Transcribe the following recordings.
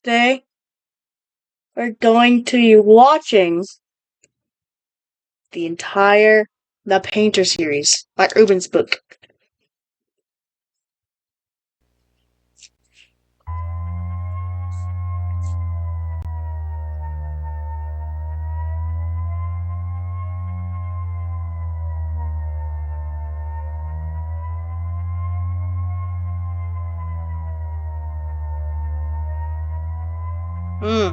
Today, we're going to be watching the entire The Painter series by Ruben's book. Hmm.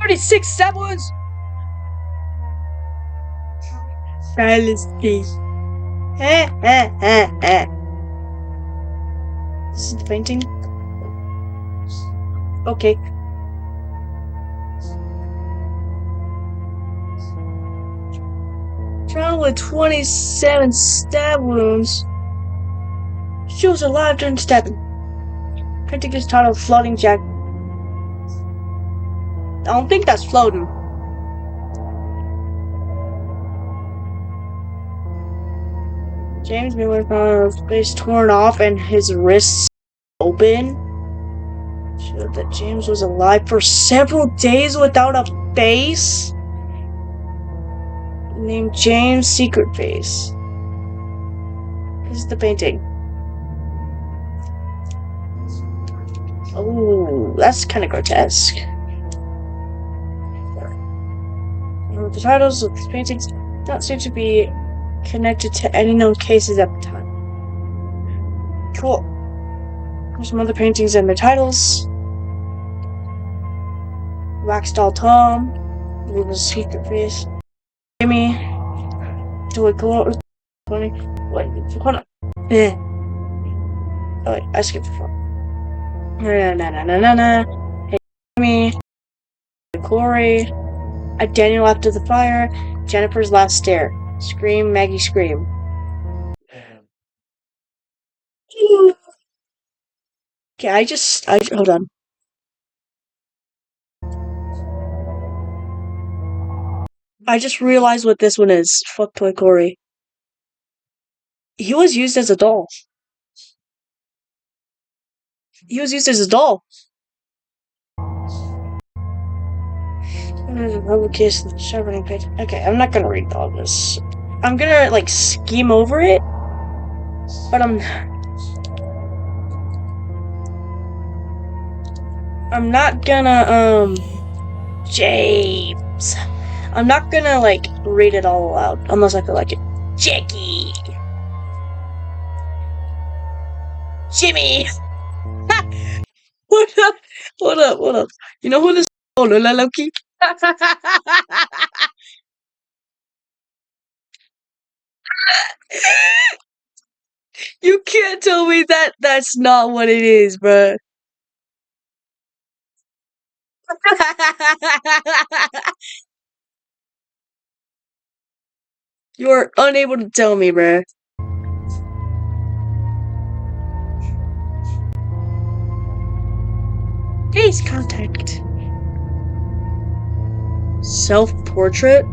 36 stab-wounds! Silence, please. This is the painting? Okay. Found with 27 stab wounds. She was alive during stabbing. Painting is titled Floating Jack. I don't think that's floating. James Miller found his face torn off and his wrists open. Showed that James was alive for several days without a face. Named James Secret Face. This is the painting. Oh, that's kind of grotesque. The titles of these paintings don't seem to be connected to any known cases at the time. Cool. There's some other paintings and their titles. Wax Doll Tom, Little Secret Face, Jimmy, Joy Glory, wait, hold on. Yeah. Oh wait, I skipped the phone. Hey, Jimmy, Corey, Daniel After the Fire, Jennifer's Last Stare, Scream, Maggie Scream. Okay, I hold on. I just realized what this one is. Fuck Toy Corey. He was used as a doll. He was used as a doll. Publication, sharpening page. Okay, I'm not gonna read all this. I'm gonna like skim over it, but I'm not gonna James. I'm not gonna like read it all aloud unless I feel like it. Jackie, Jimmy. What up? What up? What up? You know who this? Oh, Lola Loki. You can't tell me that that's not what it is, bruh. You're unable to tell me, bruh. Please contact. Self-portrait?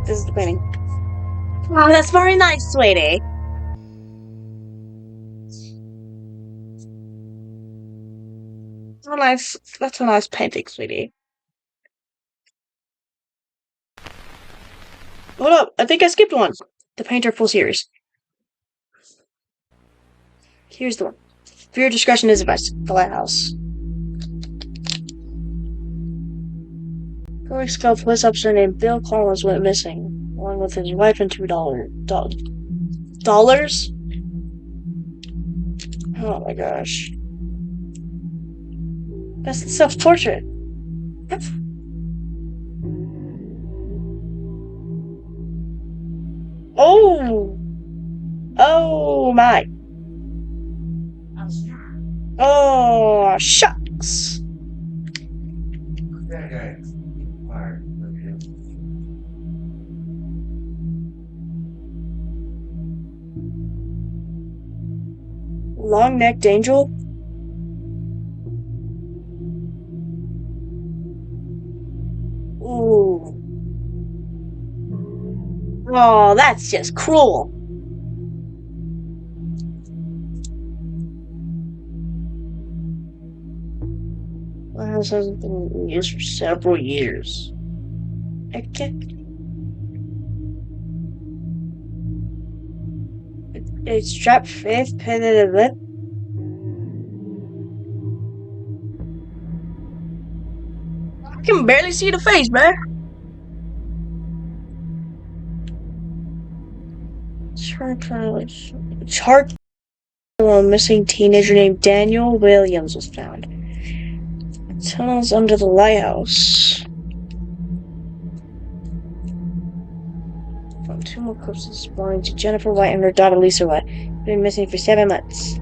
This is the painting. Wow, that's very nice, sweetie. That's a nice painting, sweetie. Hold up, I think I skipped one. The Painter full series. Here's the one. Viewer discretion is advised. The Lighthouse. Corkscale police officer named Bill Collins went missing, along with his wife and $2. Oh my gosh. That's the self-portrait. Yep. Oh! Oh my. Oh, shucks. Long-necked angel? Ooh. Oh, that's just cruel. My house hasn't been used for several years. Okay. It's strapped fifth, pinned lip. I can barely see the face, man. Chart a missing teenager named Daniel Williams was found. Tunnels under the lighthouse. Found two more corpses belonging to Jennifer White and her daughter Lisa White. Been missing for 7 months.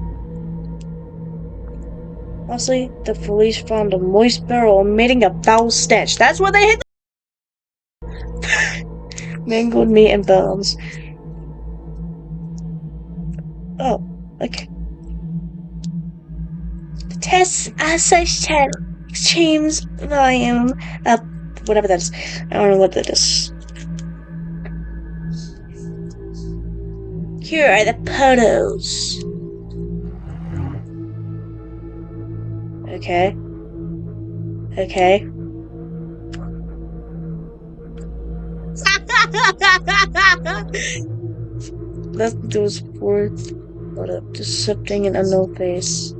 Lastly, the police found a moist barrel emitting a foul stench. That's where they hit the mangled meat and bones. Oh, okay. The tests as such extremes volume whatever that is. I don't know what that is. Here are the photos. Okay. Okay. That's those words. What a decepting and unknown face.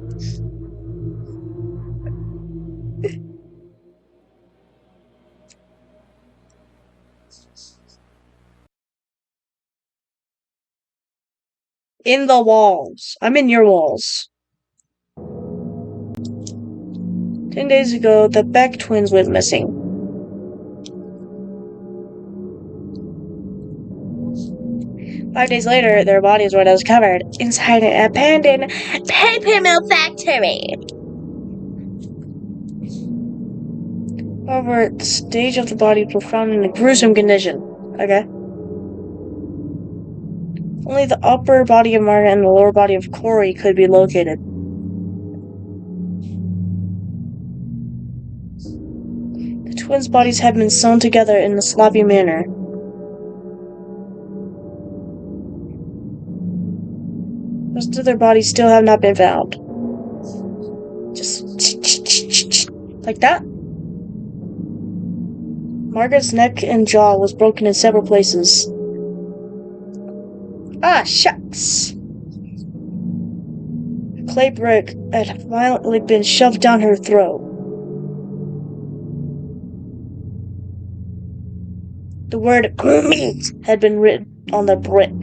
In the walls. I'm in your walls. 10 days ago, the Beck twins went missing. Five days later, their bodies were discovered inside an abandoned paper mill factory. However, the stage of the bodies were found in a gruesome condition. Okay. Only the upper body of Margaret and the lower body of Corey could be located. The twins' bodies had been sewn together in a sloppy manner. Most of their bodies still have not been found. Just like that. Margaret's neck and jaw was broken in several places. Ah, shucks. A clay brick had violently been shoved down her throat. The word meat had been written on the brick.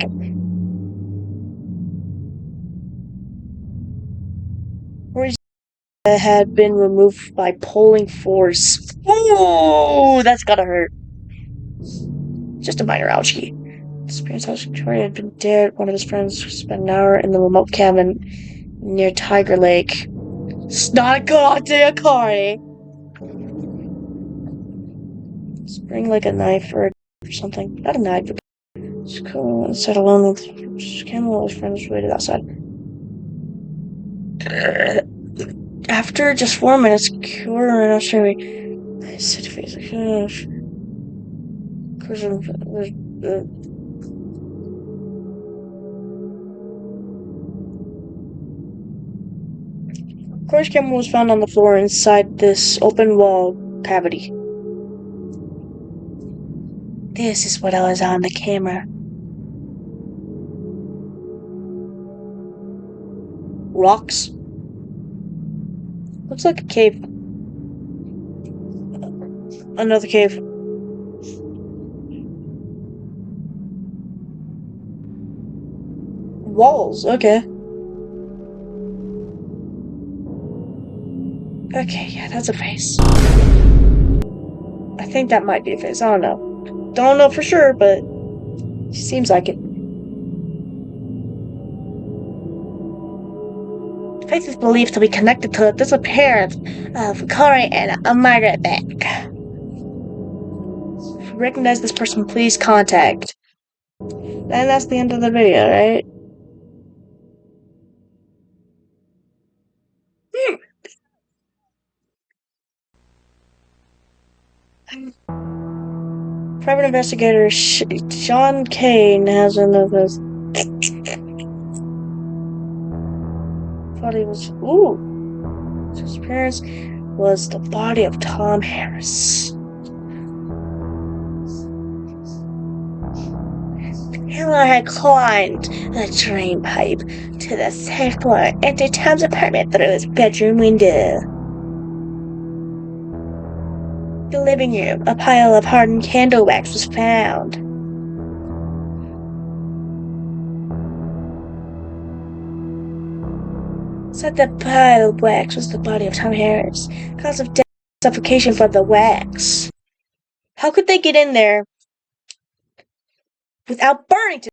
Corey's had been removed by pulling force. Ooh, that's gotta hurt. Just a minor ouchie. Experience how Corey had been dead. One of his friends spent an hour in the remote cabin near Tiger Lake. It's not a goddamn Corey. Bring like a knife or something. Not a knife, but just go and sat alone with Campbell and his friends waited outside. After just 4 minutes, Cure ran out straight away. I said to face like, gosh. Corey's camera was found on the floor inside this open wall cavity. This is what I was on the camera. Rocks. Looks like a cave. Another cave. Walls, okay. Okay, yeah, that's a face. I think that might be a face. I don't know. Don't know for sure, but she seems like it. The face is believed to be connected to the disappearance of Corey and Margaret Beck. If you recognize this person, please contact. And that's the end of the video, right? Private investigator Sean Kane has another. Body was His appearance was the body of Tom Harris. Taylor had climbed the drain pipe to the safe floor into Tom's apartment through his bedroom window. The living room, a pile of hardened candle wax was found. Inside the pile of wax was the body of Tom Harris. Cause of death, suffocation from the wax. How could they get in there without burning to?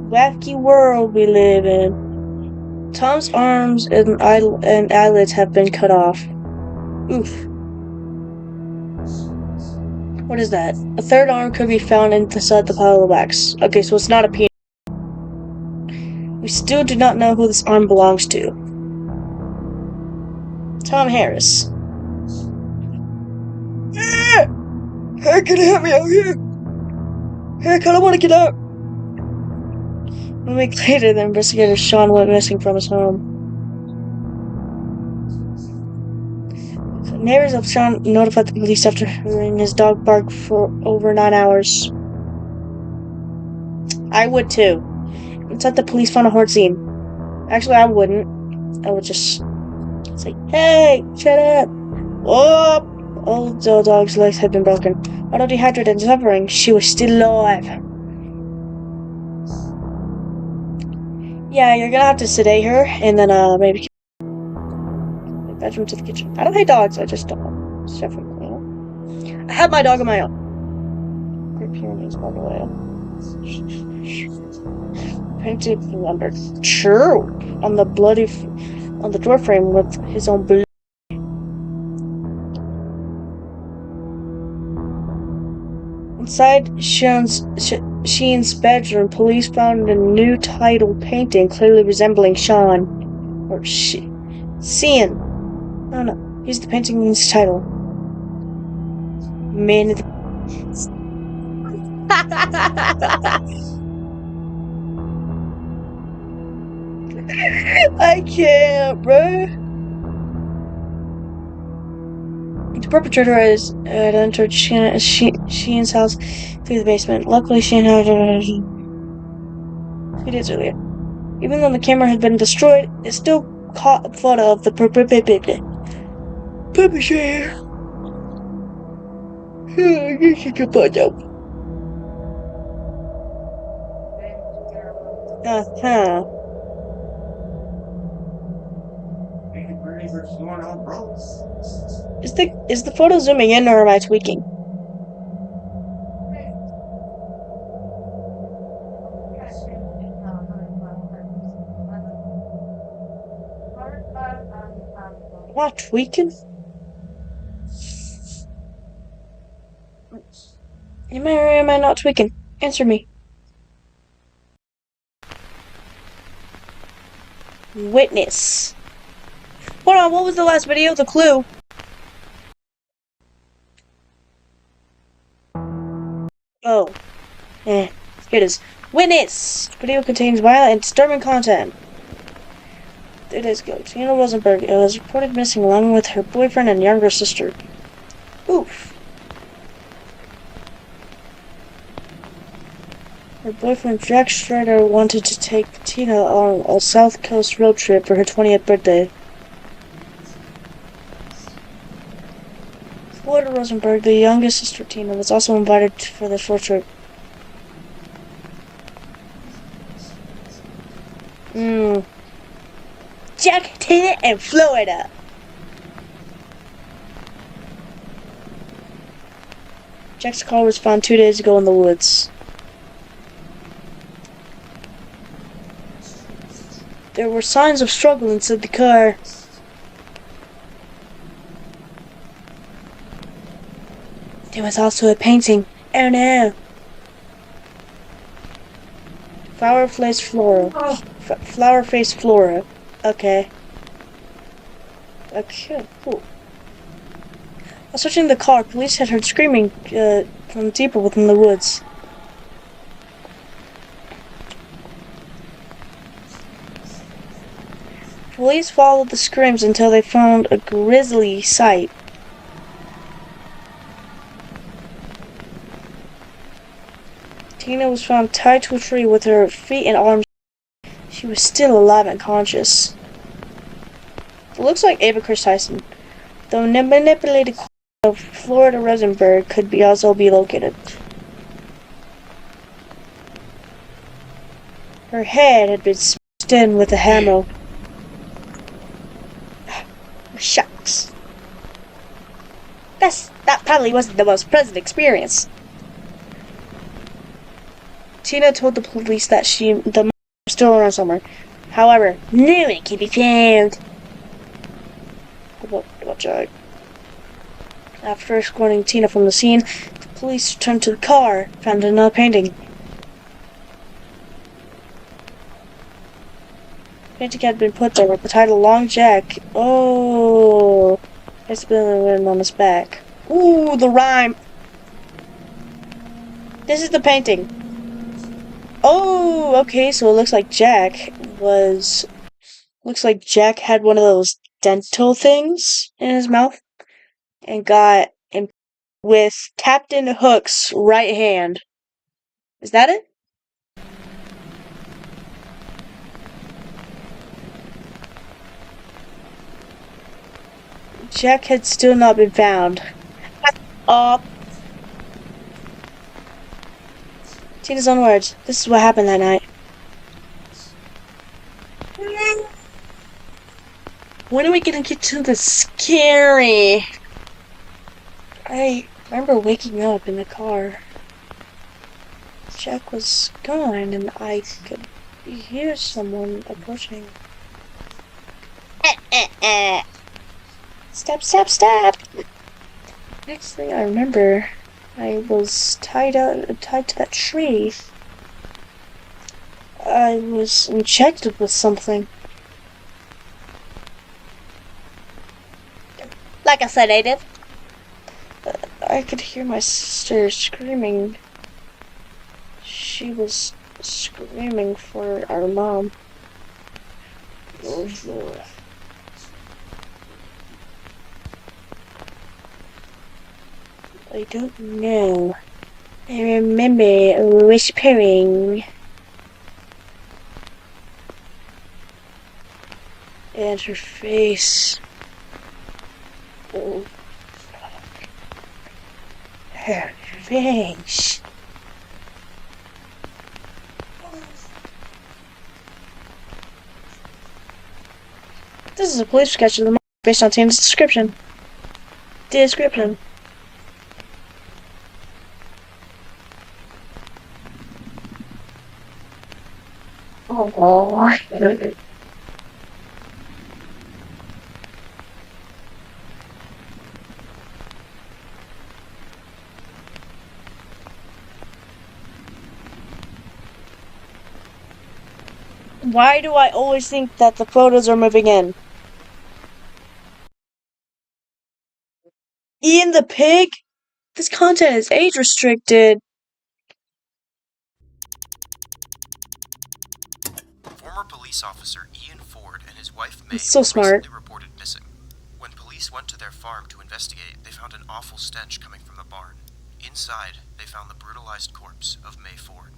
Wacky world we live in. Tom's arms and eyelids have been cut off. Oof. What is that? A third arm could be found inside the pile of wax. Okay, so it's not a penis. We still do not know who this arm belongs to. Tom Harris. Hey, can you help me out here? Hey, I kinda wanna get out. A week later, the investigator Sean went missing from his home. Neighbors of Sean notified the police after hearing his dog bark for over 9 hours. I would too. Inside, the police found a horde scene. Actually, I wouldn't. I would just say, "Hey, shut up!" Oh, old dog's legs had been broken. Although dehydrated and suffering, she was still alive. Yeah, you're gonna have to sedate her, and then maybe bedroom to the kitchen. I don't hate dogs, I just don't want suffering. You know? I have my dog on my own. Great Pyrenees, by the way. Painted lumber. True. On the door frame with his own blood. Inside Sheen's bedroom, police found a new title painting clearly resembling Sean. Or Sean. I don't know. Here's the painting's title. Man of the... I can't, bro. The perpetrator had entered Sheen's house through the basement. Luckily, Sheen had 2 days earlier. Even though the camera had been destroyed, it still caught a photo of the perpetrator. I guess you can find out. Uh-huh. Is the photo zooming in, or am I tweaking? Am I tweaking? Am I or am I not tweaking? Answer me. Witness. Hold on, what was the last video? The clue. Oh. Here it is. Witness! Video contains violent and disturbing content. 3 days ago, Tina Rosenberg was reported missing along with her boyfriend and younger sister. Oof. Her boyfriend Jack Strider wanted to take Tina on a South Coast road trip for her 20th birthday. Florida Rosenberg, the youngest sister Tina, was also invited for the short trip. Jack, Tina, and Florida. Jack's car was found 2 days ago in the woods. There were signs of struggle inside the car. There was also a painting. Oh no! Flower-faced Flora. Okay. Okay, cool. While searching the car, police had heard screaming from deeper within the woods. Police followed the screams until they found a grisly sight. Tina was found tied to a tree with her feet and arms. She was still alive and conscious. It looks like Ava Chris Tyson, though manipulated of Florida Rosenberg could also be located. Her head had been smashed in with a hammer. Shucks. That probably wasn't the most pleasant experience. Tina told the police that the money was still around somewhere. However, no one can be found. Watch out. After escorting Tina from the scene, the police returned to the car, found another painting. The painting had been put there with the title Long Jack. Oh, it's been written on his back. Ooh, the rhyme. This is the painting. Oh, okay, so it looks like Jack had one of those dental things in his mouth and got with Captain Hook's right hand. Is that it? Jack had still not been found. Tina's own words. This is what happened that night. When are we gonna get to the scary? I remember waking up in the car. Jack was gone and I could hear someone approaching. Step, step, step! Next thing I remember, I was tied to that tree. I was injected with something. Like a sedative. I could hear my sister screaming. She was screaming for our mom. I don't know. I remember whispering. And her face. Oh. Her face. This is a police sketch of the mom based on Tina's description. Oh. Why do I always think that the photos are moving in? Ian the pig? This content is age restricted. Former police officer Ian Ford and his wife May So were smart. recently reported missing. When police went to their farm to investigate, they found an awful stench coming from the barn. Inside, they found the brutalized corpse of May Ford.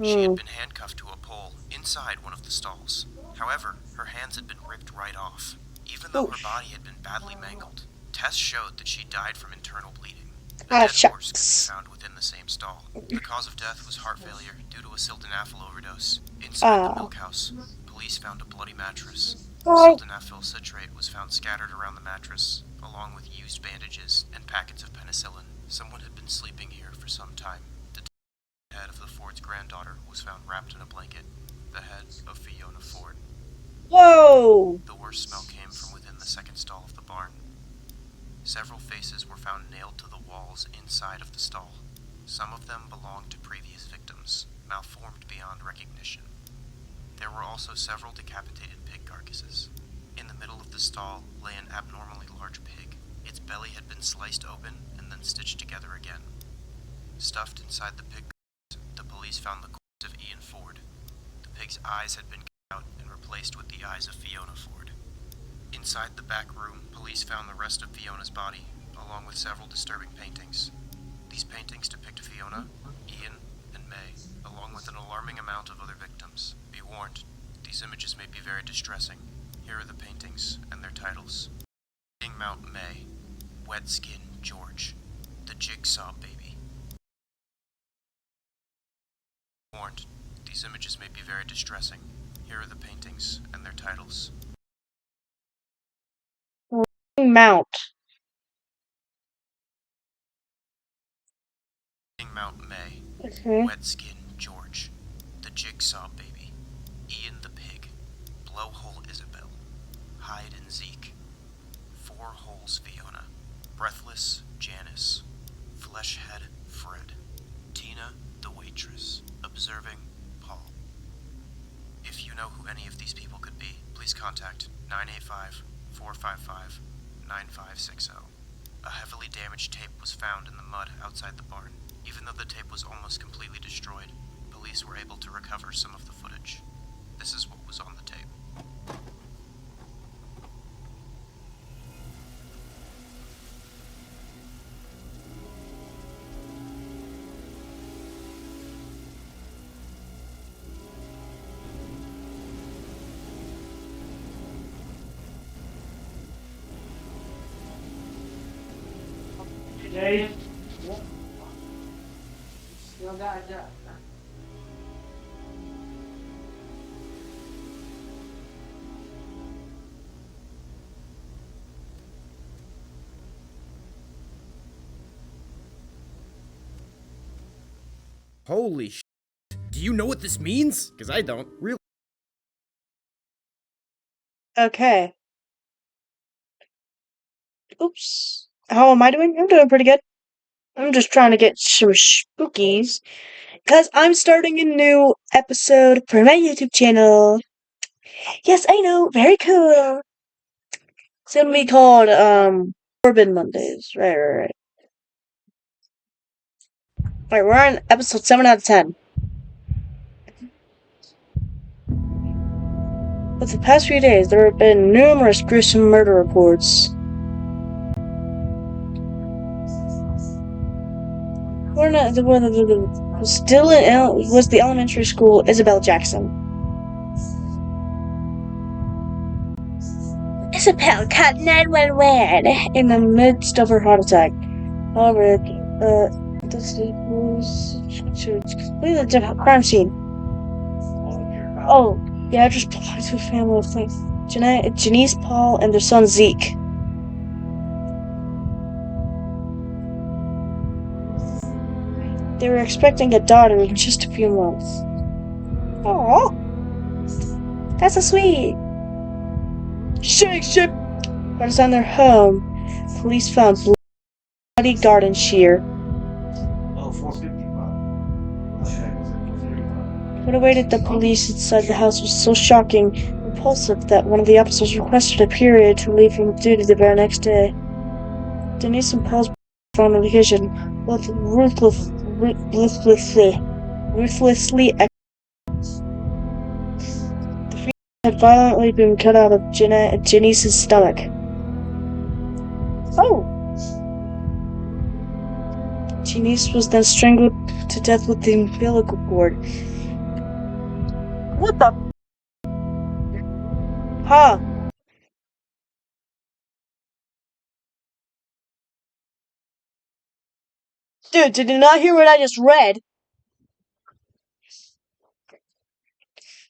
She had been handcuffed to a pole inside one of the stalls. However, her hands had been ripped right off. Even though her body had been badly mangled, tests showed that she died from internal bleeding. A dead horse could be found within the same stall. The cause of death was heart failure due to a sildenafil overdose. Inside the milk house, police found a bloody mattress. Sildenafil citrate was found scattered around the mattress, along with used bandages and packets of penicillin. Someone had been sleeping here for some time. The head of the Ford's granddaughter was found wrapped in a blanket. The head of Fiona Ford. Whoa! The worst smell came from within the second stall of the barn. Several faces were found nailed to the walls inside of the stall. Some of them belonged to previous victims, malformed beyond recognition. There were also several decapitated pig carcasses. In the middle of the stall lay an abnormally large pig. Its belly had been sliced open and then stitched together again. Stuffed inside the pig, the police found the corpse of Ian Ford. The pig's eyes had been cut out and replaced with the eyes of Fiona Ford. Inside the back room, police found the rest of Fiona's body, along with several disturbing paintings. These paintings depict Fiona, Ian, and May, along with an alarming amount of other victims. Be warned, these images may be very distressing. Here are the paintings and their titles. Mount May, Wet Skin George, The Jigsaw Baby. Warned, these images may be very distressing. Here are the paintings and their titles. Mount. Mount May, Okay. Wet Skin George, The Jigsaw Baby, Ian the Pig, Blowhole Isabel, Hyde and Zeke, Four Holes Fiona, Breathless Janice, Fleshhead Fred, Tina the Waitress, Observing Paul. If you know who any of these people could be, please contact 985-455-9560. A heavily damaged tape was found in the mud outside the barn. Even though the tape was almost completely destroyed, police were able to recover some of the footage. This is what was on the tape. Today. Holy sh**. Do you know what this means? Because I don't. Really? Okay. Oops. How am I doing? I'm doing pretty good. I'm just trying to get some spookies. Because I'm starting a new episode for my YouTube channel. Yes, I know. Very cool. It's gonna be called, Morbid Mondays. Right. Alright, we're on episode 7 out of 10. Over the past few days, there have been numerous gruesome murder reports. Was the elementary school Isabel Jackson. Isabel called 911 in the midst of her heart attack. However, this was completely different crime scene. Oh, yeah, just belonged to a family of things. Janice, Paul, and their son Zeke. They were expecting a daughter in just a few months. Aww. That's so sweet. Shake ship! When it's on their home, police found bloody garden shear. What awaited the police inside the house was so shocking and repulsive that one of the officers requested a period to leave from duty the very next day. Denise and Paul's found on vacation, both ruthlessly the feet had violently been cut out of Janice's stomach. Oh! Janice was then strangled to death with the umbilical cord. What the? Huh? Dude, did you not hear what I just read?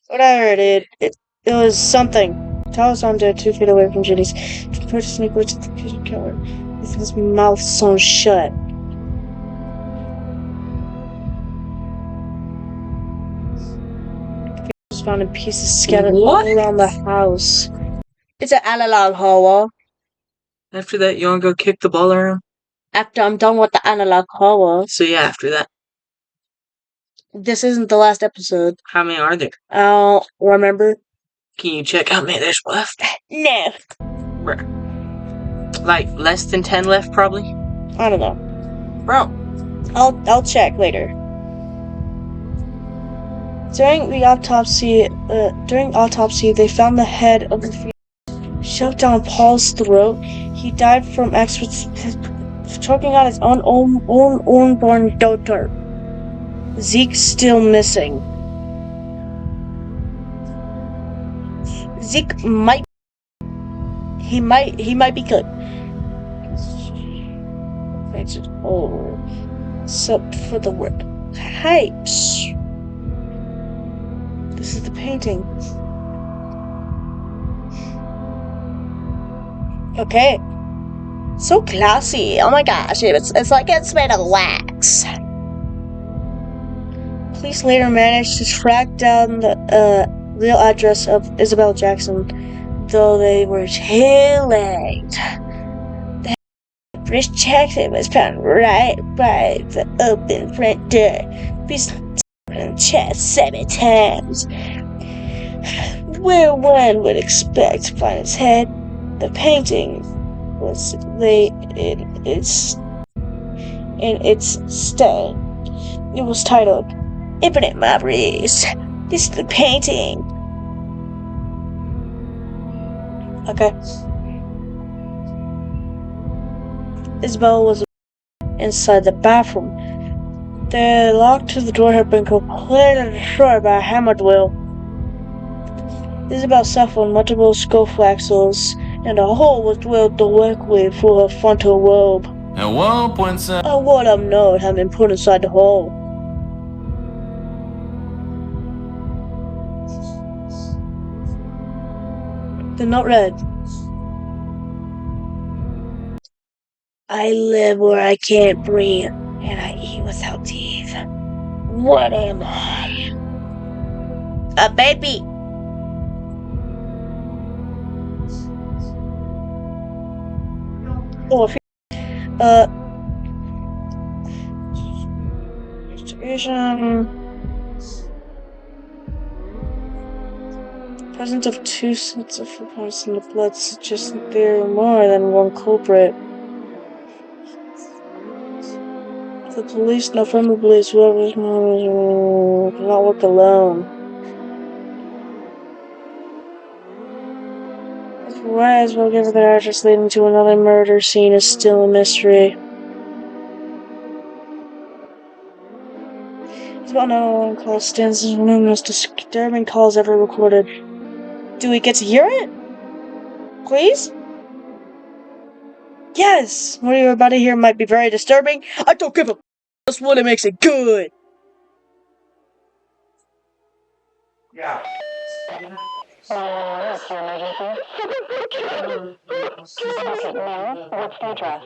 Whatever, dude. It was something. Thomas armed dead 2 feet away from Janice. Prepared to sneak away to the kitchen counter with his mouth sewn shut. Was found in pieces scattered all around the house. It's an analog horror. After that, you wanna go kick the ball around? After I'm done with the analog horror. So yeah, after that. This isn't the last episode. How many are there? I don't remember. Can you check how many there's left? No. Like less than 10 left, probably. I don't know. Bro. I'll check later. During autopsy, they found the head of the fetus shoved down Paul's throat. He died from choking on his own unborn daughter. Zeke's still missing. Zeke might be good. Except for the word pipes. This is the painting. Okay. So classy. Oh my gosh, it's like it's made of wax. Police later managed to track down the real address of Isabel Jackson, though they were too late. The British detective was found right by the open front door, beaten in the chest 7 times. Where one would expect to find his head, the painting was laid in its stay. It was titled Infinite Memories. This is the painting. Okay. Isabel was inside the bathroom. The lock to the door had been completely destroyed by a hammer drill. Isabel suffered multiple skull fractures, and a hole was drilled directly through her frontal lobe. At one point, A word-up note had been put inside the hole. The note read, I live where I can't breathe, and I eat without teeth. What am I? A baby! Oh, distribution. Presence of 2 sets of footprints in the blood suggests that there are more than one culprit. The police now firmly believes whoever's mom cannot work alone. Why as well given their address leading to another murder scene is still a mystery. It's about no one call stands as one of the most disturbing calls ever recorded. Do we get to hear it? Please? Yes! What you're about to hear might be very disturbing. I don't give a that's what makes it good. Yeah. What's your emergency? Okay, now, what's the address?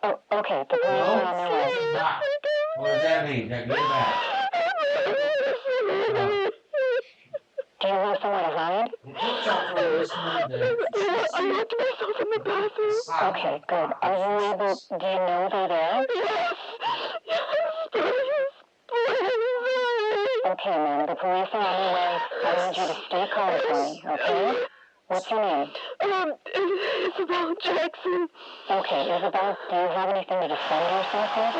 Oh, okay, the police are on their way. what does that mean? That get back. Do you have somewhere to hide? I locked myself in the bathroom. Okay, good. Are you able, do you know they're there? Yes, please. Okay, ma'am, the police are on their way. I need you to stay calm for me, okay? What's your name? Isabel Jackson. Okay, Isabel, do you have anything to defend yourself with?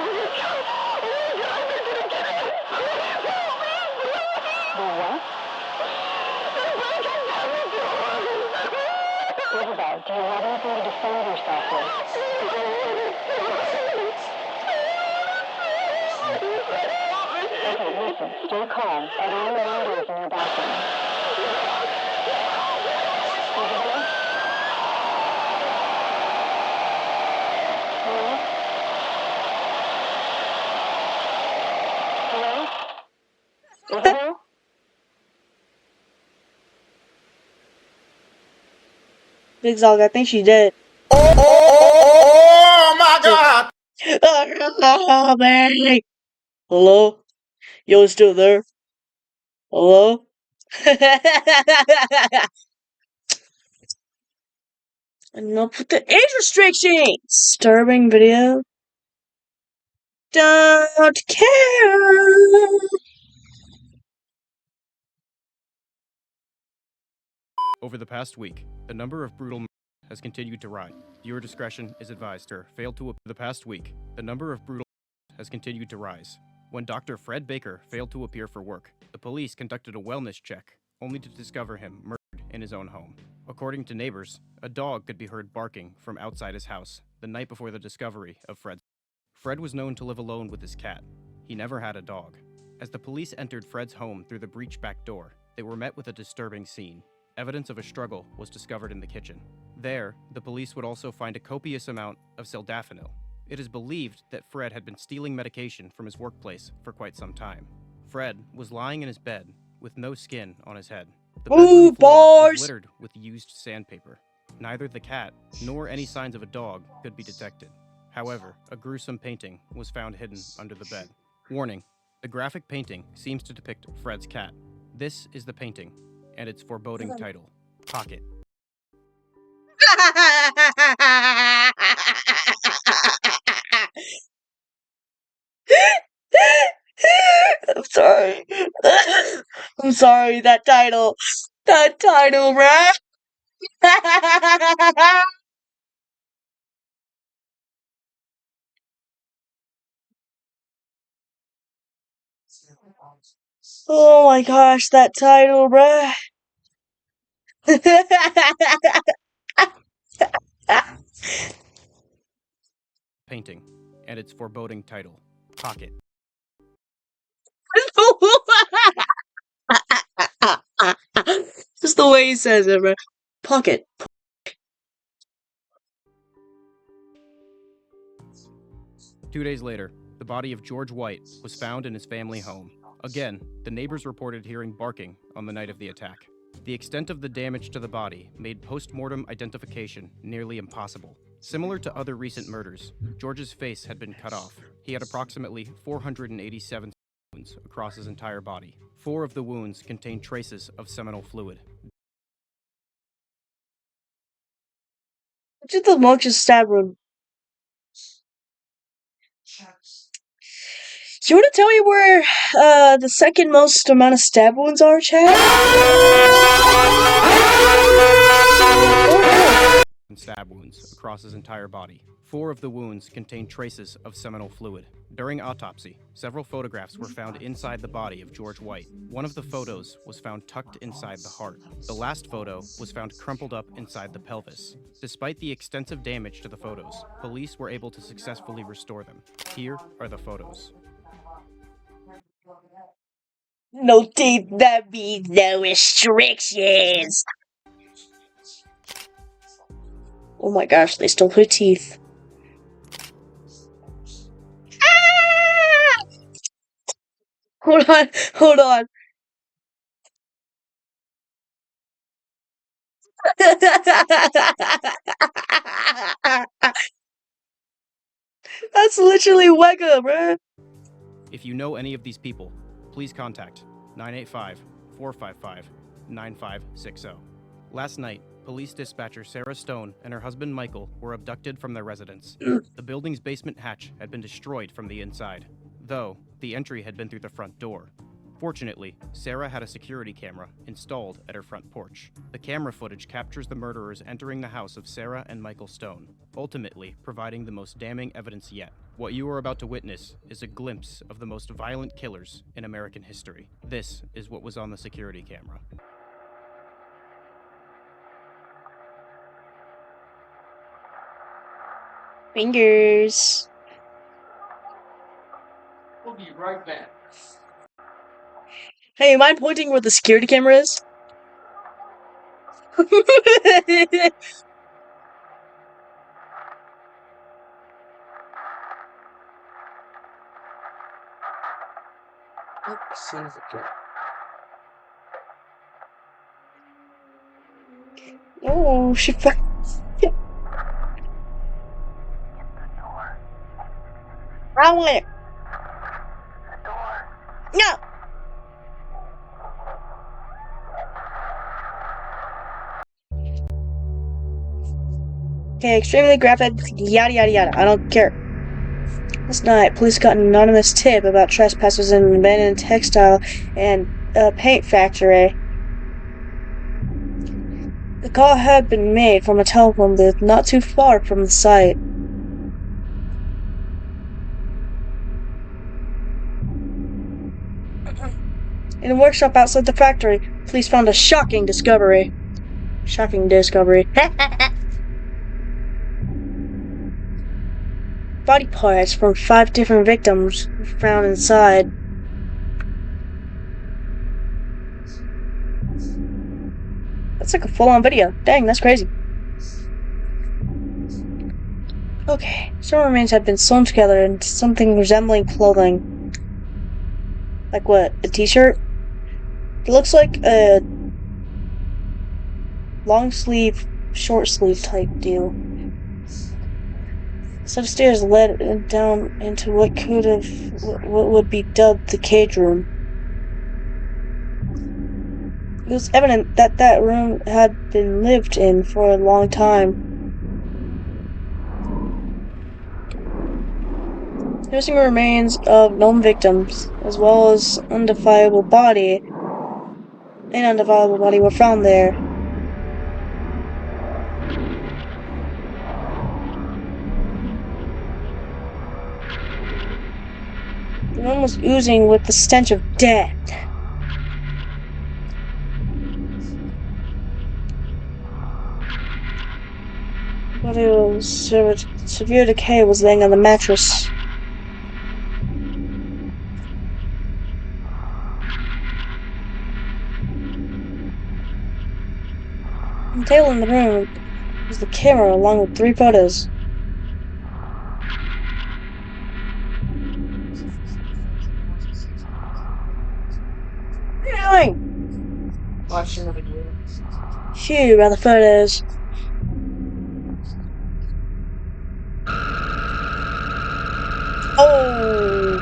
The what? Isabel, do you have anything to defend yourself with? Okay, listen, stay calm. Are there any windows in your bathroom? Isabel? Hello? Hello? Isabel? Big Zog, I think she did. Oh my God! Oh, man. Hello? Yo, still there? Hello? And now put the age restrictions! Disturbing video. Don't care. Over the past week, the number of brutal murders has continued to rise. Viewer discretion is advised. The past week, the number of brutal murders has continued to rise. When Dr. Fred Baker failed to appear for work, the police conducted a wellness check, only to discover him murdered in his own home. According to neighbors, a dog could be heard barking from outside his house the night before the discovery of Fred. Fred was known to live alone with his cat. He never had a dog. As the police entered Fred's home through the breached back door, they were met with a disturbing scene. Evidence of a struggle was discovered in the kitchen. There, the police would also find a copious amount of sildenafil. It is believed that Fred had been stealing medication from his workplace for quite some time. Fred was lying in his bed with no skin on his head. The bedroom floor was littered with used sandpaper. Neither the cat nor any signs of a dog could be detected. However, a gruesome painting was found hidden under the bed. Warning: the graphic painting seems to depict Fred's cat. This is the painting, and its foreboding title, Pocket. I'm sorry. I'm sorry, that title. That title, bruh. Oh my gosh, that title, bruh. Painting, and its foreboding title, Pocket. Just the way he says it, bruh. Pocket. 2 days later, the body of George White was found in his family home. Again, the neighbors reported hearing barking on the night of the attack. The extent of the damage to the body made post-mortem identification nearly impossible. Similar to other recent murders, George's face had been cut off. He had approximately 487 wounds across his entire body. 4 of the wounds contained traces of seminal fluid. Did the monk just stab him? Do you want to tell me where the second most amount of stab wounds are, Chad? Stab wounds across his entire body. 4 of the wounds contained traces of seminal fluid. During autopsy, several photographs were found inside the body of George White. One of the photos was found tucked inside the heart. The last photo was found crumpled up inside the pelvis. Despite the extensive damage to the photos, police were able to successfully restore them. Here are the photos. No teeth, that means no restrictions. Oh my gosh, they still put teeth. Ah! Hold on, hold on. That's literally Wega, bruh. If you know any of these people, please contact 985-455-9560. Last night, police dispatcher Sarah Stone and her husband Michael were abducted from their residence. The building's basement hatch had been destroyed from the inside, though the entry had been through the front door. Fortunately, Sarah had a security camera installed at her front porch. The camera footage captures the murderers entering the house of Sarah and Michael Stone, ultimately providing the most damning evidence yet. What you are about to witness is a glimpse of the most violent killers in American history. This is what was on the security camera. Fingers. We'll be right back. Hey, you mind pointing where the security camera is? Oh, she found. I want it. No. Okay, extremely graphic, yada yada yada. I don't care. Last night, police got an anonymous tip about trespassers in an abandoned textile and paint factory. The call had been made from a telephone booth not too far from the site. In a workshop outside the factory, police found a shocking discovery. Shocking discovery. Body parts from 5 different victims were found inside. That's like a full-on video. Dang, that's crazy. Okay, some remains had been sewn together into something resembling clothing. Like what? A t-shirt? It looks like a long sleeve, short sleeve type deal. Some stairs led down into what would be dubbed the cage room. It was evident that that room had been lived in for a long time. Missing remains of known victims, as well as an unidentifiable body, were found there. The room was oozing with the stench of death. Body of severe decay was laying on the mattress. On the table in the room was the camera along with 3 photos. What are you doing? Watching the video. Here are the photos.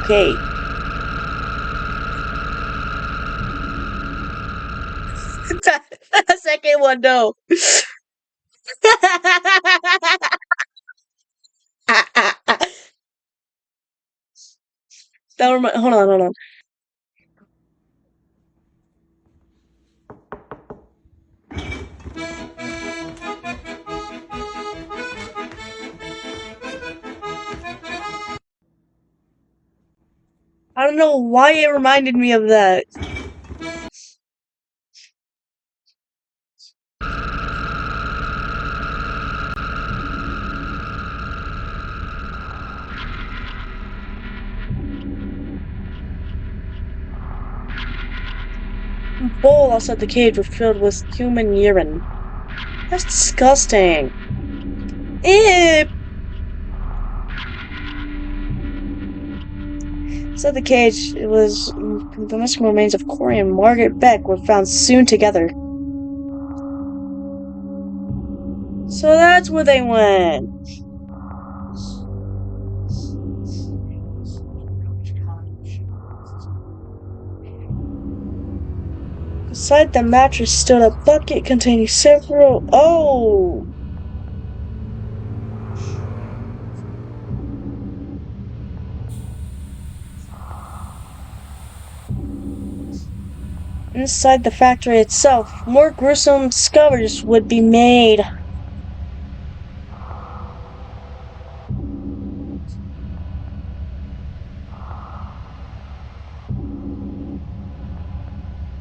Okay. The second one, no. Hold on. I don't know why it reminded me of that. The bowl outside the cage was filled with human urine. That's disgusting. Ew. Inside the cage, it was the missing remains of Corey and Margaret Beck were found soon together. So that's where they went. Beside the mattress stood a bucket containing several. Oh! Inside the factory itself, more gruesome discoveries would be made.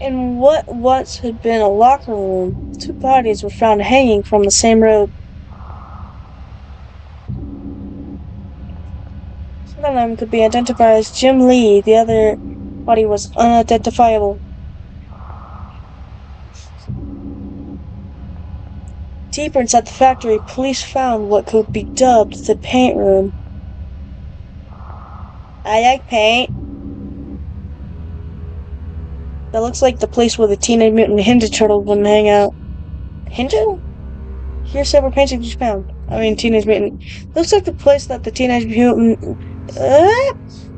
In what once had been a locker room, 2 bodies were found hanging from the same rope. One of them could be identified as Jim Lee, the other body was unidentifiable. Deeper inside the factory, police found what could be dubbed the paint room. I like paint. That looks like the place where the Teenage Mutant Ninja Turtle would hang out. Ninja? Here's several paintings you found. Teenage Mutant. Looks like the place that the Teenage Mutant.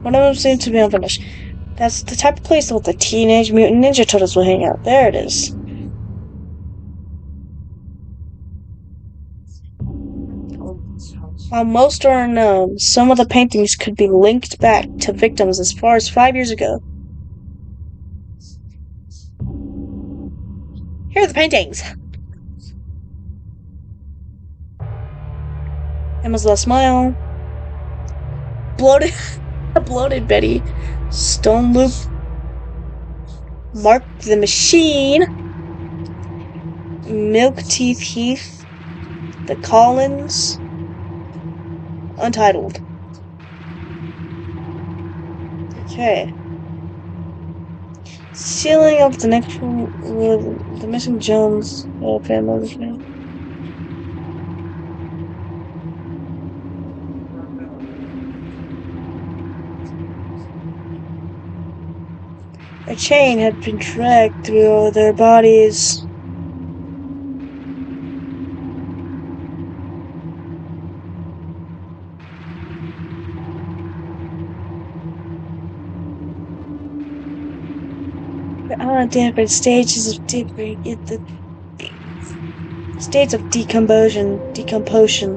One of them seems to be unfinished. That's the type of place that the Teenage Mutant Ninja Turtles will hang out. There it is. While most are unknown, some of the paintings could be linked back to victims as far as 5 years ago. Here are the paintings. Emma's last smile. Bloated, bloated Betty. Stone Loop. Mark the Machine. Milk Teeth Heath. The Collins. Untitled. Okay. Sealing up the next one with the missing Jones family. A chain had been dragged through their bodies. Different stages of states of decomposition.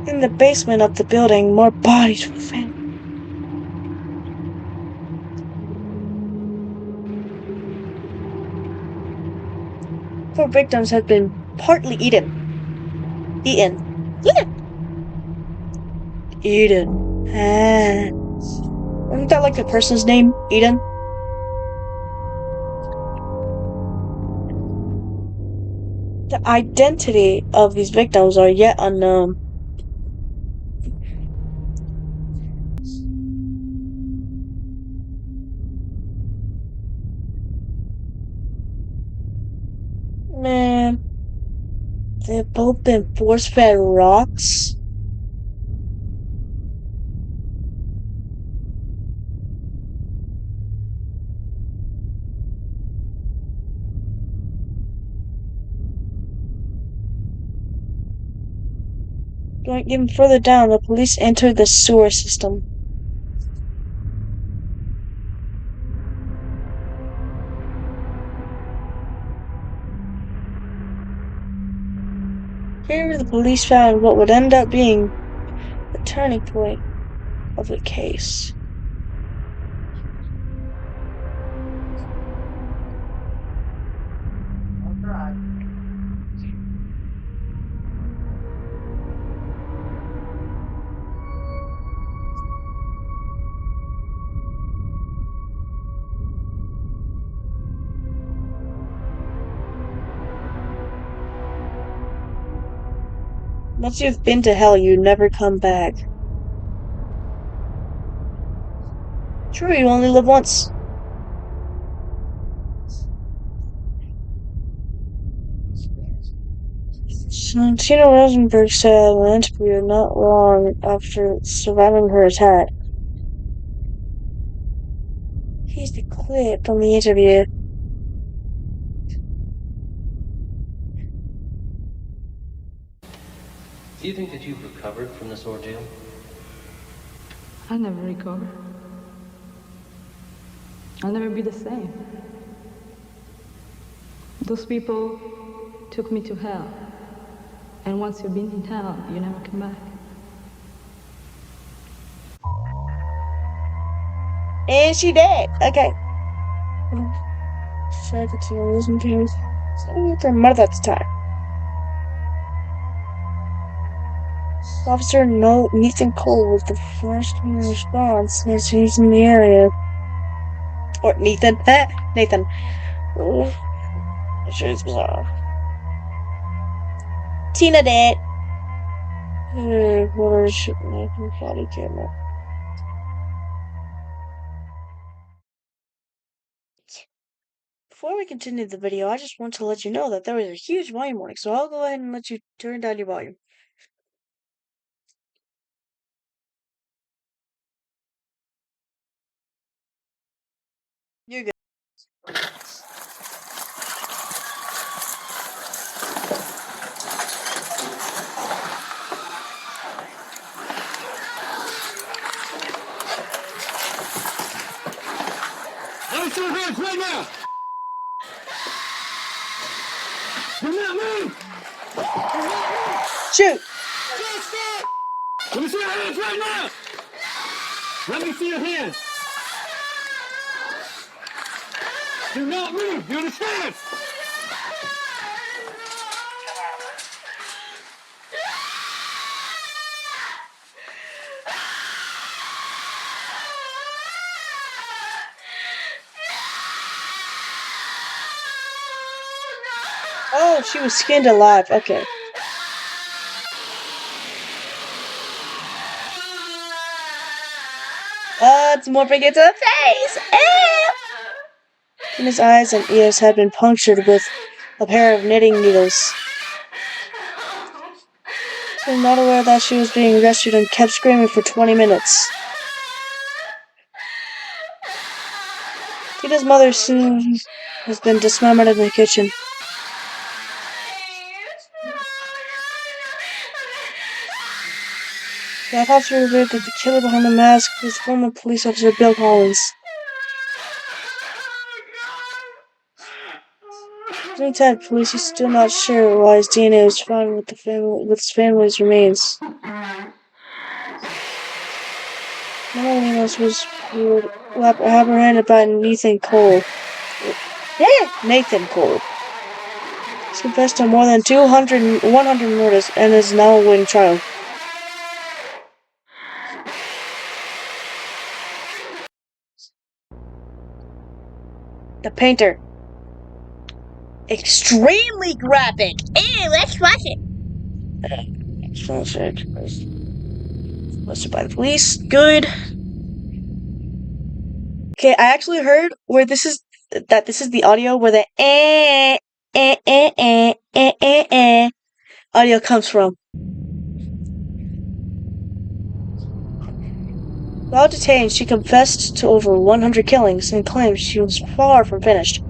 In the basement of the building, more bodies were found. 4 victims had been partly eaten. Eaten. Ah. Isn't that like a person's name? Eden? The identity of these victims are yet unknown. Man, they've both been force-fed rocks. Going even further down, the police entered the sewer system. Here, the police found what would end up being the turning point of the case. Once you've been to hell, you never come back. True, you only live once. Tina Rosenberg said in an interview not long after surviving her attack. Here's the clip from the interview. Do you think that you've recovered from this ordeal? I'll never recover. I'll never be the same. Those people took me to hell. And once you've been in hell, you never come back. And she did. Okay. Should I continue losing to her mother at the time? Officer Nathan Cole was the first response as he's in the area. Or Nathan. Nathan. Sure it's bizarre. Tina did. What is Nathan body camera? Before we continue the video, I just want to let you know that there was a huge volume warning, so I'll go ahead and let you turn down your volume. You're good. Let me see your hands right now! Do not move! Shoot! Let me see your hands right now! Let me see your hands! Do not move! You understand? Oh, she was skinned alive. Okay. It's morphing into a face! Tina's eyes and ears had been punctured with a pair of knitting needles. She was not aware that she was being rescued and kept screaming for 20 minutes. Tina's mother soon has been dismembered in the kitchen. The autopsy revealed that the killer behind the mask was former police officer Bill Collins. Inside police is still not sure why his DNA was found with his family's remains. Mona Lemos was apprehended by Nathan Cole. Nathan Cole. He's confessed to more than 100 murders and is now awaiting trial. The painter. Extremely graphic. Hey, let's watch it. Listed by the police. Good. Okay, I actually heard where this is the audio where the audio comes from. While detained, she confessed to over 100 killings and claimed she was far from finished.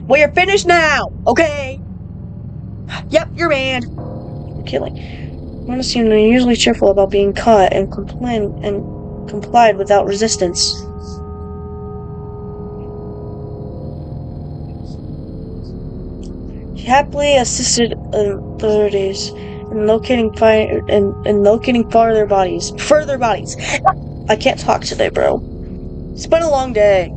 Well, you're finished now, okay? Yep, you're banned. Killing. Mona seemed unusually cheerful about being caught and complied without resistance. She happily assisted authorities in locating further bodies. I can't talk today, bro. It's been a long day.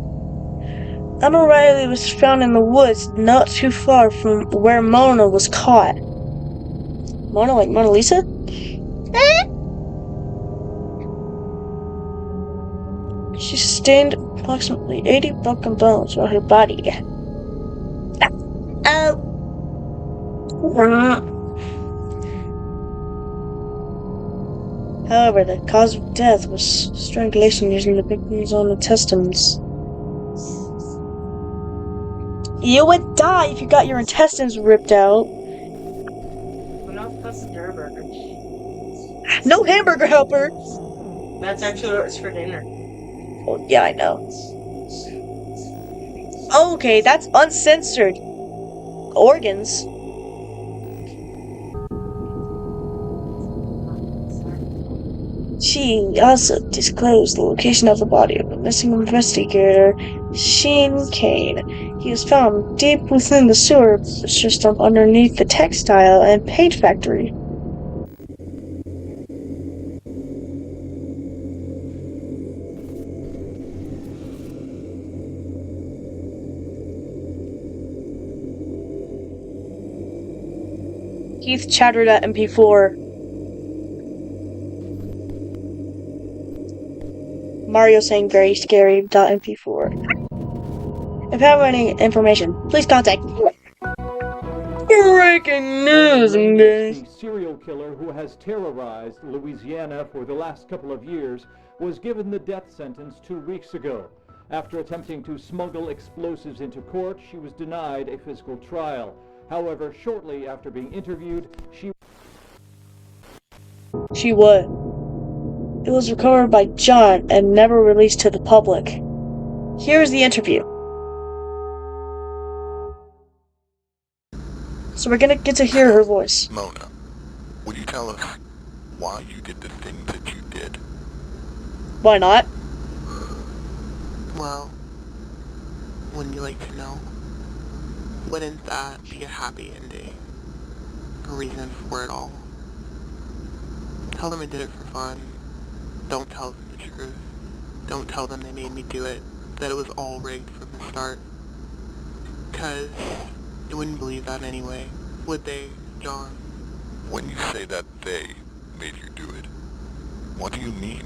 Emma Riley was found in the woods not too far from where Mona was caught. Mona, like Mona Lisa? She sustained approximately 80 broken bones on her body. However, the cause of death was strangulation using the victim's own intestines. You would die if you got your intestines ripped out. No hamburger helper! That's actually what it's for dinner. Oh, yeah, I know. Okay, that's uncensored. Organs. She also disclosed the location of the body of the missing investigator, Shane Kane. He was found deep within the sewer system underneath the textile and paint factory. Keith chattered at MP4. Mario saying very scary. MP4. If you have any information, please contact me. Breaking news, The serial killer who has terrorized Louisiana for the last couple of years was given the death sentence 2 weeks ago. After attempting to smuggle explosives into court, she was denied a physical trial. However, shortly after being interviewed, she would. It was recovered by John and never released to the public. Here's the interview. So we're gonna get to hear her voice. Mona, would you tell us why you did the things that you did? Why not? Well, wouldn't you like to know? Wouldn't that be a happy ending? A reason for it all? Tell them I did it for fun. Don't tell them the truth. Don't tell them they made me do it. That it was all rigged from the start. 'Cause they wouldn't believe that anyway, would they, John? When you say that they made you do it, what do you mean?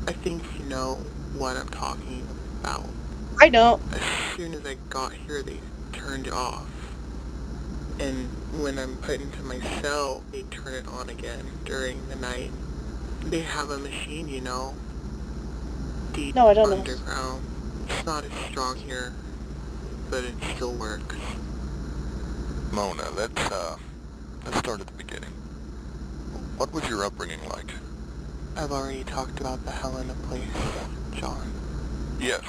I think you know what I'm talking about. I don't. As soon as I got here, they turned it off. And when I'm put into my cell, they turn it on again during the night. They have a machine, you know, deep No, I don't know. underground. It's not as strong here, but it still works. Mona, let's start at the beginning. What was your upbringing like? I've already talked about the Helena place, John. Yes,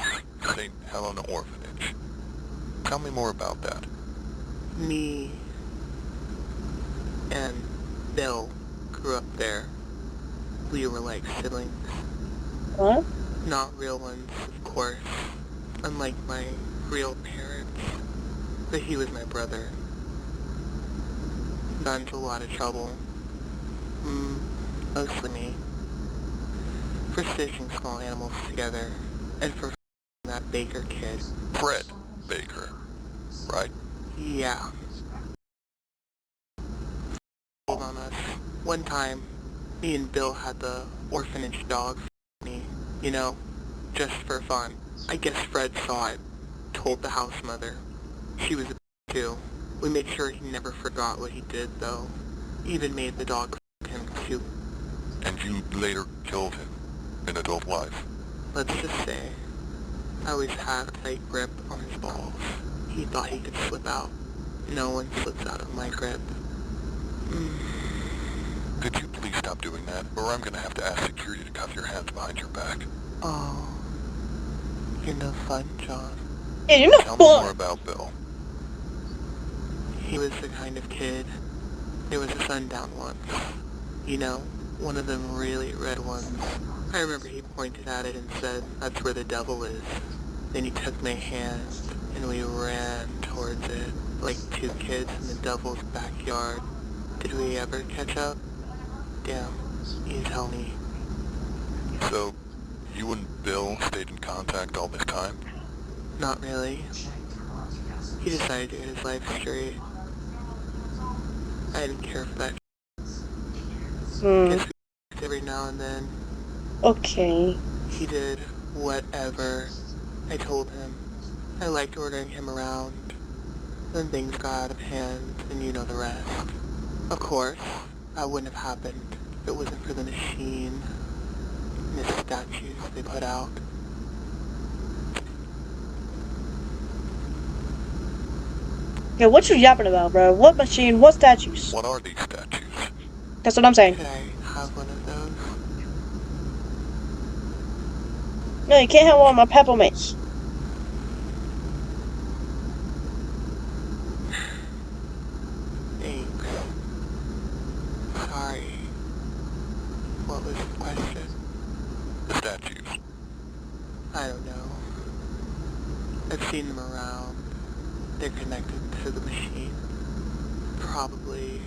St. Helena Orphanage. Tell me more about that. Me and Bill grew up there. We were like siblings. What? Not real ones, of course. Unlike my real parents. But he was my brother. Got into a lot of trouble. Mostly me. For stitching small animals together. And for that Baker kid. Fred Baker, right? Yeah. On us. One time, me and Bill had the orphanage dog me, you know, just for fun. I guess Fred saw it, told the house mother. She was a too. We made sure he never forgot what he did, though. Even made the dog him too. And you later killed him in adult life. Let's just say, I always had a tight grip on his balls. He thought he could slip out. No one slips out of my grip. Could you please stop doing that, or I'm gonna have to ask security to cuff your hands behind your back. Oh, you're no fun, John. Yeah, you're not Tell fun. me more about Bill. He was the kind of kid. There was a sundown once. You know, one of them really red ones. I remember he pointed at it and said, "That's where the devil is." Then he took my hand, and we ran towards it, like two kids in the devil's backyard. Did we ever catch up? Damn, you tell me. So, you and Bill stayed in contact all this time? Not really. He decided to get his life straight. I didn't care for that. Guess we every now and then. Okay. He did whatever I told him. I liked ordering him around. Then things got out of hand, and you know the rest. Of course, that wouldn't have happened if it wasn't for the machine and the statues they put out. Yeah, what you yapping about, bro? What machine? What statues? What are these statues? That's what I'm saying. Could I have one of those? No, you can't have one of my peppermints. Thanks. Sorry. What was the question? The statues. I don't know. I've seen them around. They're connected to the machine. Probably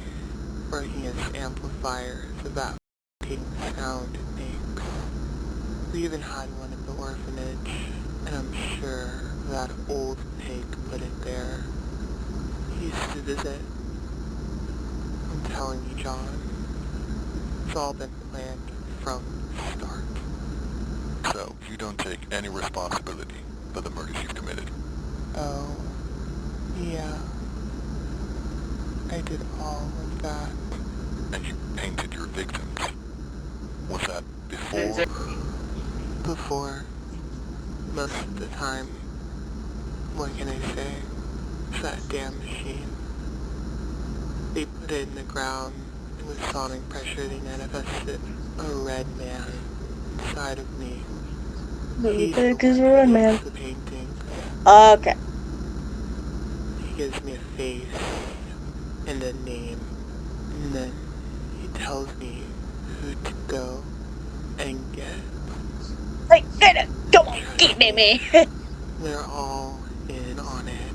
working as amplifiers of that f***ing sound it makes. We even had one at the orphanage, and I'm sure that old pig put it there. He used to visit. I'm telling you, John, it's all been planned from the start. So, you don't take any responsibility for the murders you've committed? Oh, yeah. I did all of that. And you painted your victims. Was that before? Before. Most of the time. What can I say? It's that damn machine. They put it in the ground, and with sonic pressure they manifested a red man inside of me. He's the one who red man. makes the painting. Okay. He gives me a face and a name, and then he tells me who to go and get. Hey, get it! Come on, get me, man! They're all in on it.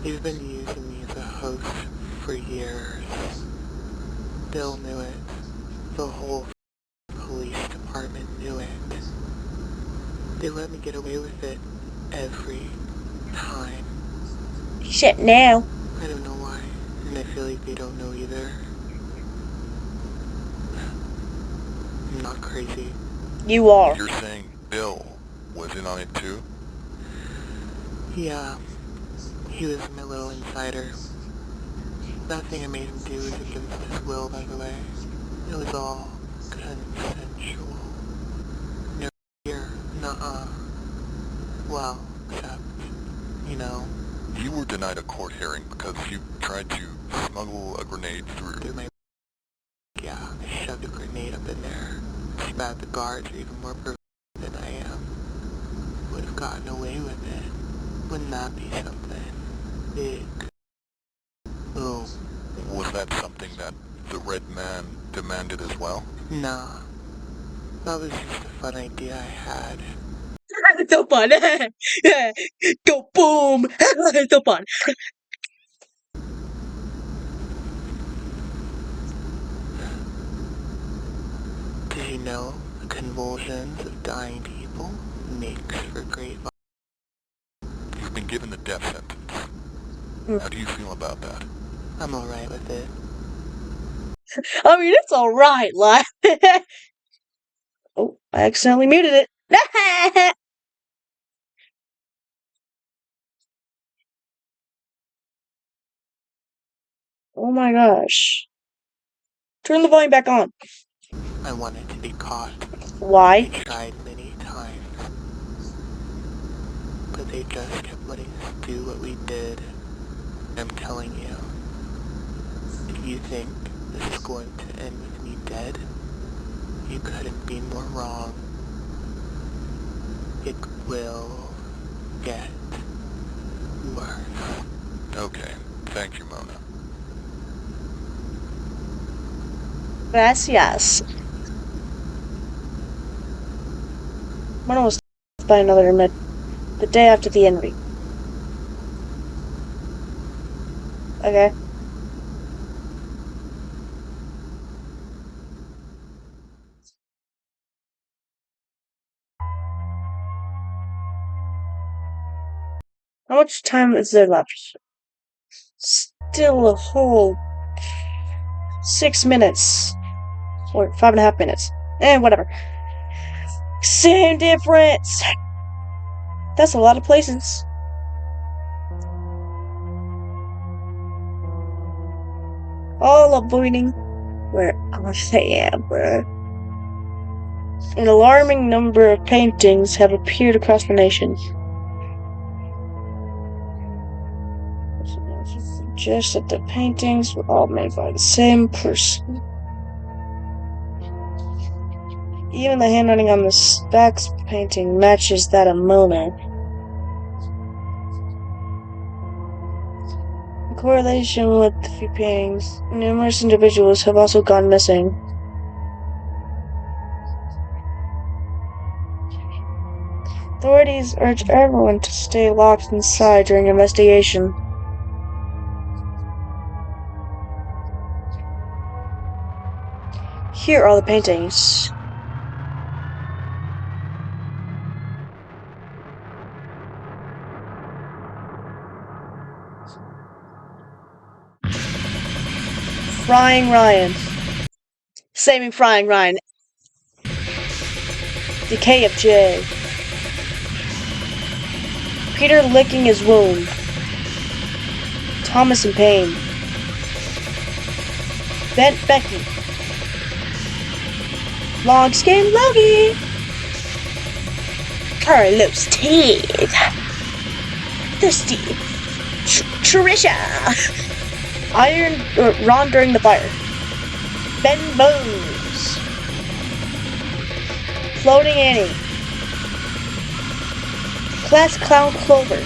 They've been using me as a host for years. Bill knew it. The whole police department knew it. They let me get away with it every time. Shit, now. I don't know why, and I feel like they don't know either. I'm not crazy. You are. You're saying Bill was in on it too? Yeah, he was my little insider. Nothing I made him do was against his will, by the way. It was all consensual. No fear, nuh-uh. Well, except, you know. You were denied a court hearing because you tried to smuggle a grenade through my... Yeah, I shoved a grenade up in there. Too bad the guards are even more perfect than I am. Would have gotten away with it. Wouldn't that be something? Big. Oh. Was that something that the Red Man demanded as well? Nah. That was just a fun idea I had. It's so fun. Go boom. It's so fun. Did you know the convulsions of dying people makes for great violence? You've been given the death sentence. How do you feel about that? I'm alright with it. I mean, it's alright, like. Oh, I accidentally muted it. Oh my gosh. Turn the volume back on. I wanted to be caught. Why? I tried many times. But they just kept letting us do what we did. I'm telling you, if you think this is going to end with me dead, you couldn't be more wrong. It will get worse. Okay, thank you, Mona. Gracias. Mona was by another inmate the day after the envy. Okay. How much time is there left? Still a whole 6 minutes. Or 5.5 minutes. Whatever. Same difference! That's a lot of places. All avoiding where I am, bro. An alarming number of paintings have appeared across the nation. Suggests that the paintings were all made by the same person. Even the handwriting on the back painting matches that of Mona. In correlation with the few paintings, numerous individuals have also gone missing. Authorities urge everyone to stay locked inside during investigation. Here are the paintings. Frying Ryan. Saving Frying Ryan. Decay of Jay. Peter licking his wound. Thomas in pain. Bent Becky. Long skin Logie. Carlos Ted. Thirsty. Trisha. Iron Ron during the fire. Ben Bones. Floating Annie. Class Clown Clover.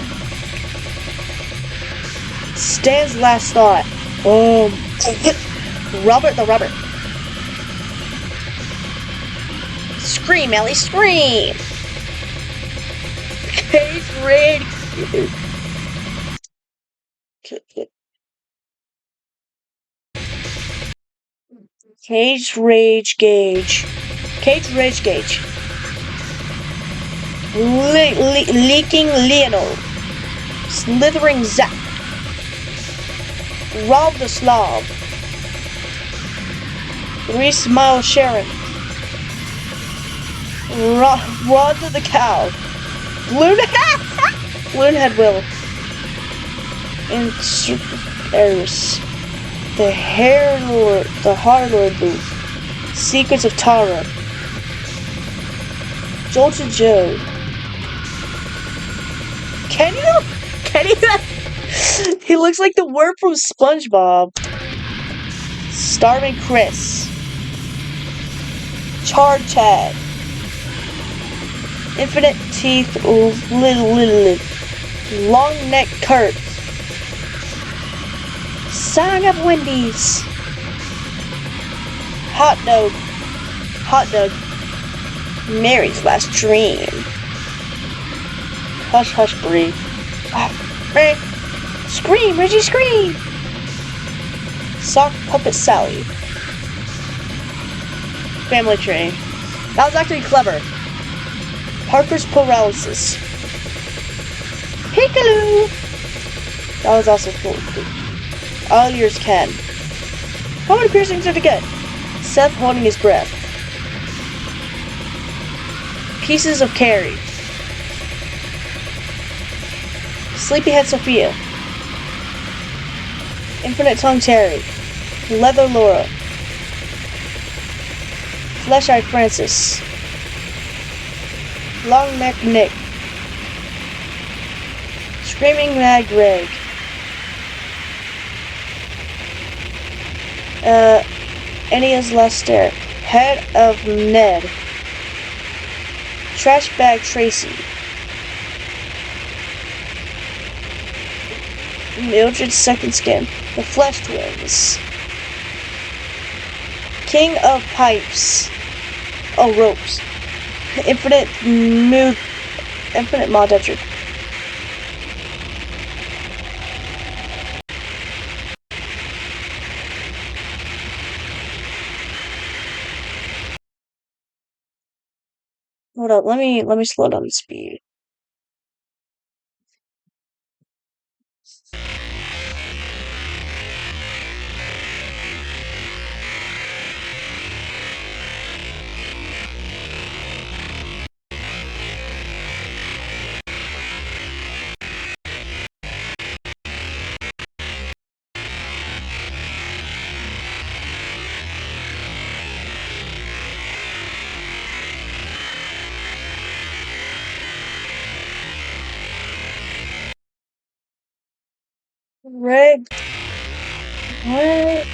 Stan's last thought. Robert the Rubber. Scream, Ellie, scream! Cage Raid. Cage Rage Gauge. Cage Rage Gauge. Leaking Leonel. Slithering Zap. Rob the Slob. 3 Smile Sharon. Rod the Cow. Loonhead Will. And Eris. The Hair Lord, the Harlord Booth. Secrets of Tara. Jolted Joe. Kenny? Kenny? He looks like the worm from SpongeBob. Starving Chris. Charred Chad. Infinite Teeth Long Neck Kurt. Song of Wendy's. Hot Dog. Mary's Last Dream. Hush Hush Bree. Scream, Reggie, scream! Sock Puppet Sally. Family Tree. That was actually clever. Parker's Paralysis. Pickaloo! That was also cool. All Yours Ken. How many piercings did it get? Seth holding his breath. Pieces of Carrie. Sleepyhead Sophia. Infinite Tongue Terry. Leather Laura. Flesh-Eyed Francis. Long Neck Nick. Screaming Mad Greg. Ennia's Last Stare. Head of Ned. Trash Bag Tracy. Mildred's Second Skin. The Flesh Twins. King of Pipes. Oh, Ropes. Infinite Mod Edric. Hold up, let me slow down the speed. Rick. What?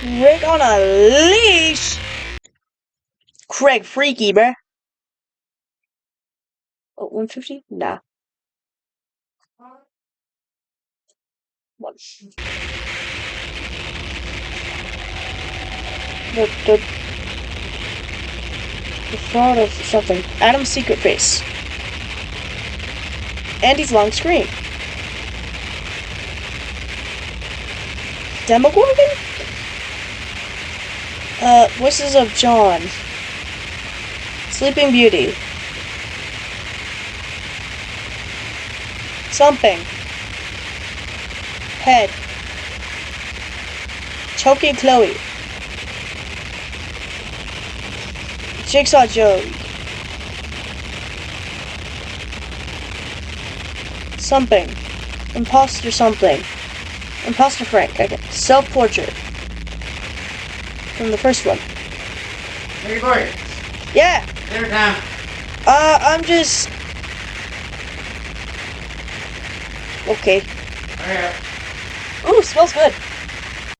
Rick on a leash? Craig freaky, bruh. Oh, 150? Nah. What? The fraud of something. Adam's secret face. Andy's long scream. Demogorgon? Voices of John. Sleeping Beauty. Something. Head. Choking Chloe. Jigsaw Joe. Something. Imposter something. Imposter Frank. Okay. Self-portrait. From the first one. Hey, boy. Yeah. Dinner time. I'm just... Okay. Hurry up. Ooh, smells good.